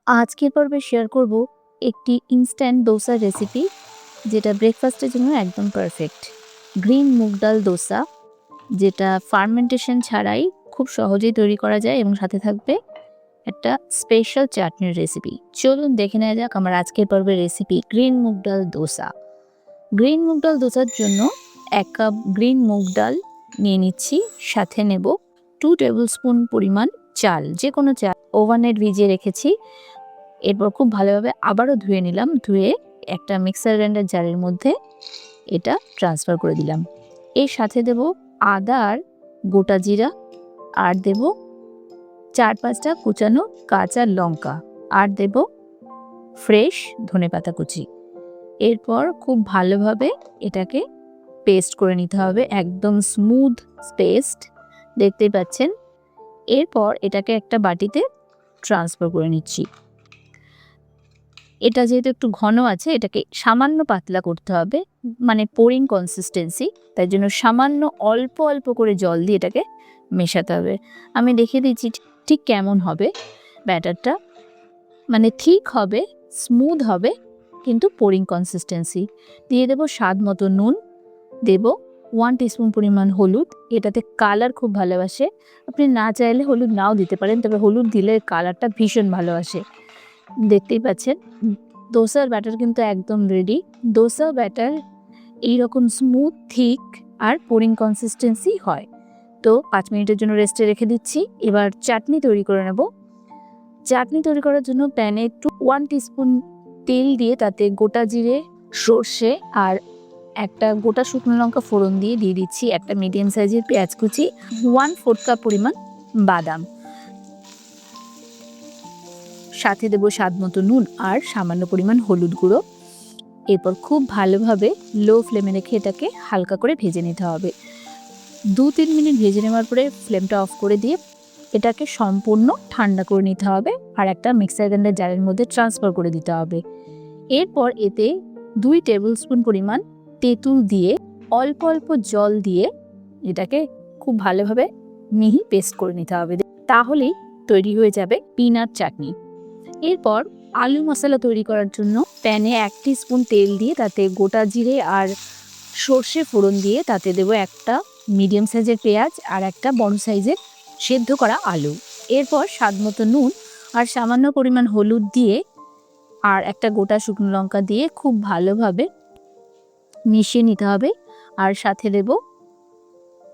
আজকের পর্বে শেয়ার করব একটি ইনস্ট্যান্ট দোসার রেসিপি, যেটা ব্রেকফাস্টের জন্য একদম পারফেক্ট। গ্রিন মুগ ডাল দোসা, যেটা ফার্মেন্টেশন ছাড়াই খুব সহজেই তৈরি করা যায় এবং সাথে থাকবে একটা স্পেশাল চাটনির রেসিপি। চলুন দেখে নেওয়া যাক আমার আজকের পর্বের রেসিপি গ্রিন মুগ ডাল দোসা। গ্রিন মুগ ডাল দোসার জন্য 1 কাপ গ্রিন মুগ ডাল নিয়ে নিচ্ছি, সাথে নেব 2 টেবিল স্পুন পরিমাণ চাল, যে কোনো চাল ওভানে ভিজিয়ে রেখেছি। এরপর খুব ভালোভাবে আবারও ধুয়ে নিলাম, ধুয়ে একটা মিক্সার গ্রাইন্ডার জারের মধ্যে এটা ট্রান্সফার করে দিলাম। এর সাথে দেব আদা আর গোটা জিরা, আর দেব 4-5টা কুচানো কাঁচা লঙ্কা, আর দেব ফ্রেশ ধনেপাতা কুচি। এরপর খুব ভালোভাবে এটাকে পেস্ট করে নিতে হবে, একদম স্মুথ পেস্ট, দেখতেই পাচ্ছেন। এরপর এটাকে একটা বাটিতে ট্রান্সফার করে নিচ্ছি। এটা যেহেতু একটু ঘন আছে, এটাকে সামান্য পাতলা করতে হবে, মানে পোরিং কনসিস্টেন্সি। তাই জন্য সামান্য অল্প অল্প করে জল দিয়ে এটাকে মেশাতে হবে। আমি দেখিয়ে দিচ্ছি ঠিক কেমন হবে ব্যাটারটা, মানে ঠিক হবে, স্মুথ হবে, কিন্তু পোরিং কনসিস্টেন্সি। দিয়ে দেবো স্বাদ মতো নুন, দেব 1 টিস্পুন পরিমাণ হলুদ। এটাতে কালার খুব ভালোবাসে, আপনি না চাইলে হলুদ নাও দিতে পারেন, তবে হলুদ দিলে কালারটা ভীষণ ভালো আসে। দেখতেই পাচ্ছেন দোসার ব্যাটার কিন্তু একদম রেডি। দোসা ব্যাটার এইরকম স্মুথ, থিক আর পোরিং কনসিস্টেন্সি হয়। তো 5 মিনিটের জন্য রেস্টে রেখে দিচ্ছি। এবার চাটনি তৈরি করে নেব। চাটনি তৈরি করার জন্য প্যানে একটু 1 টিস্পুন তেল দিয়ে তাতে গোটা জিরে, সর্ষে আর একটা গোটা শুকনো লঙ্কা ফোড়ন দিয়ে দিচ্ছি একটা মিডিয়াম সাইজের পেঁয়াজ কুচি, 1/4 কাপ পরিমাণ বাদাম, সাথে দেবো স্বাদ মতো নুন আর সামান্য পরিমাণ হলুদ গুঁড়ো। এরপর খুব ভালোভাবে লো ফ্লেমে রেখে এটাকে হালকা করে ভেজে নিতে হবে। 2-3 মিনিট ভেজে নেওয়ার পরে ফ্লেমটা অফ করে দিয়ে এটাকে সম্পূর্ণ ঠান্ডা করে নিতে হবে আর একটা মিক্সার গ্রাইন্ডার জারের মধ্যে ট্রান্সফার করে দিতে হবে। এরপর এতে 2 টেবিল স্পুন পরিমাণ তেঁতুল দিয়ে অল্প অল্প জল দিয়ে এটাকে খুব ভালোভাবে মিহি পেস্ট করে নিতে হবে, তাহলেই তৈরি হয়ে যাবে পিনাট চাটনি। এরপর আলু মশলা তৈরি করার জন্য প্যানে 1 টিস্পুন তেল দিয়ে তাতে গোটা জিরে আর সর্ষে ফোড়ন দিয়ে তাতে দেবো একটা মিডিয়াম সাইজের পেঁয়াজ আর একটা বড় সাইজের সেদ্ধ করা আলু। এরপর স্বাদ মতো নুন আর সামান্য পরিমাণ হলুদ দিয়ে আর একটা গোটা শুকনো লঙ্কা দিয়ে খুব ভালোভাবে মিশিয়ে নিতে হবে, আর সাথে দেব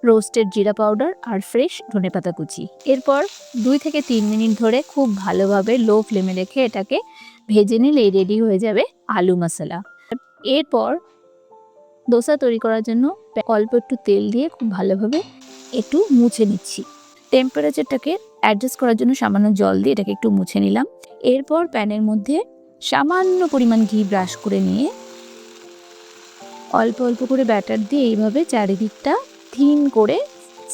রোস্টেড জিরা পাউডার আর ফ্রেশ ধনেপাতা কুচি। এরপর 2 থেকে 3 মিনিট ধরে খুব ভালোভাবে লো ফ্লেমে রেখে এটাকে ভেজে নিলেই রেডি হয়ে যাবে আলু মশলা। এরপর দোসা তৈরি করার জন্য অল্প একটু তেল দিয়ে খুব ভালোভাবে একটু মুছে নিচ্ছি। টেম্পারেচারটাকে অ্যাডজাস্ট করার জন্য সামান্য জল দিয়ে এটাকে একটু মুছে নিলাম। এরপর প্যানের মধ্যে সামান্য পরিমাণ ঘি ব্রাশ করে নিয়ে অল্প অল্প করে ব্যাটার দিয়ে এইভাবে চারিদিকটা থিন করে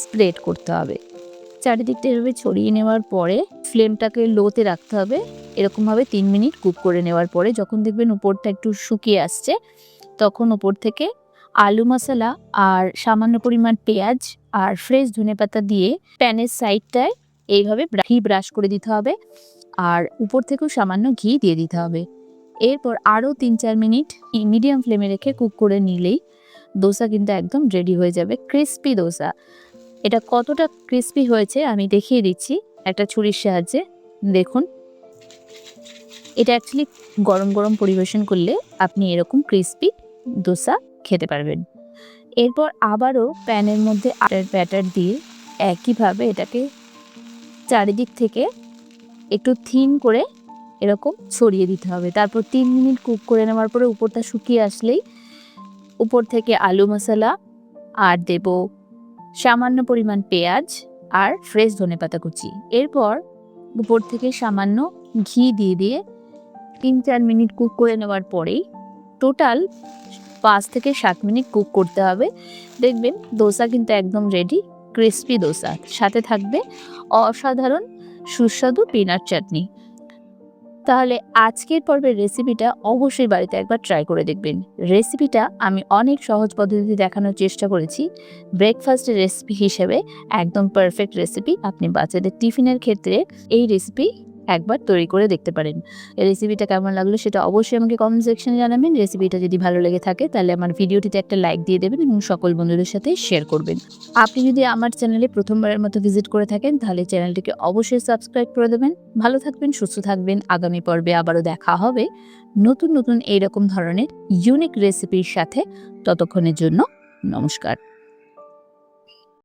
স্প্রেড করতে হবে। চারিদিকটা এভাবে ছড়িয়ে নেওয়ার পরে ফ্লেমটাকে লোতে রাখতে হবে। এরকমভাবে 3 মিনিট কুক করে নেওয়ার পরে যখন দেখবেন উপরটা একটু শুকিয়ে আসছে, তখন উপর থেকে আলু মশলা আর সামান্য পরিমাণ পেঁয়াজ আর ফ্রেশ ধনেপাতা দিয়ে প্যানের সাইডটায় এইভাবে ঘি ব্রাশ করে দিতে হবে, আর উপর থেকেও সামান্য ঘি দিয়ে দিতে হবে। এরপর আরও 3-4 মিনিট মিডিয়াম ফ্লেমে রেখে কুক করে নিলেই দোসা কিন্তু একদম রেডি হয়ে যাবে, ক্রিস্পি দোসা। এটা কতটা ক্রিস্পি হয়েছে আমি দেখিয়ে দিচ্ছি একটা ছুরির সাহায্যে। দেখুন, এটা অ্যাকচুয়ালি গরম গরম পরিবেশন করলে আপনি এরকম ক্রিস্পি দোসা খেতে পারবেন। এরপর আবারও প্যানের মধ্যে ব্যাটার দিয়ে একইভাবে এটাকে চারিদিক থেকে একটু থিন করে এরকম ছড়িয়ে দিতে হবে। তারপর 3 মিনিট কুক করে নেওয়ার পরে উপরটা শুকিয়ে আসলেই উপর থেকে আলু মশলা আর দেব সামান্য পরিমাণ পেঁয়াজ আর ফ্রেশ ধনেপাতা কুচি। এরপর উপর থেকে সামান্য ঘি দিয়ে 3-4 মিনিট কুক করে নেওয়ার পরেই টোটাল 5 থেকে 7 মিনিট কুক করতে হবে। দেখবেন দোসা কিন্তু একদম রেডি, ক্রিস্পি দোসা, সাথে থাকবে অসাধারণ সুস্বাদু পিনাট চাটনি। তাহলে আজকের পর্বের রেসিপিটা অবশ্যই বাড়িতে একবার ট্রাই করে দেখবেন। রেসিপিটা আমি অনেক সহজ পদ্ধতিতে দেখানোর চেষ্টা করেছি। ব্রেকফাস্টের রেসিপি হিসেবে একদম পারফেক্ট রেসিপি। আপনি বাচ্চাদের টিফিনের ক্ষেত্রে এই রেসিপি একবার তৈরি করে দেখতে পারেন। এই রেসিপিটা কেমন লাগলো সেটা অবশ্যই আমাকে কমেন্ট সেকশনে জানাবেন। রেসিপিটা যদি ভালো লেগে থাকে তাহলে আমার ভিডিওটিতে একটা লাইক দিয়ে দেবেন এবং সকল বন্ধুদের সাথে শেয়ার করবেন। আপনি যদি আমার চ্যানেলে প্রথমবারের মতো ভিজিট করে থাকেন তাহলে চ্যানেলটিকে অবশ্যই সাবস্ক্রাইব করে দেবেন। ভালো থাকবেন, সুস্থ থাকবেন। আগামী পর্বে আবারও দেখা হবে নতুন এইরকম ধরনের ইউনিক রেসিপির সাথে। ততক্ষণের জন্য নমস্কার।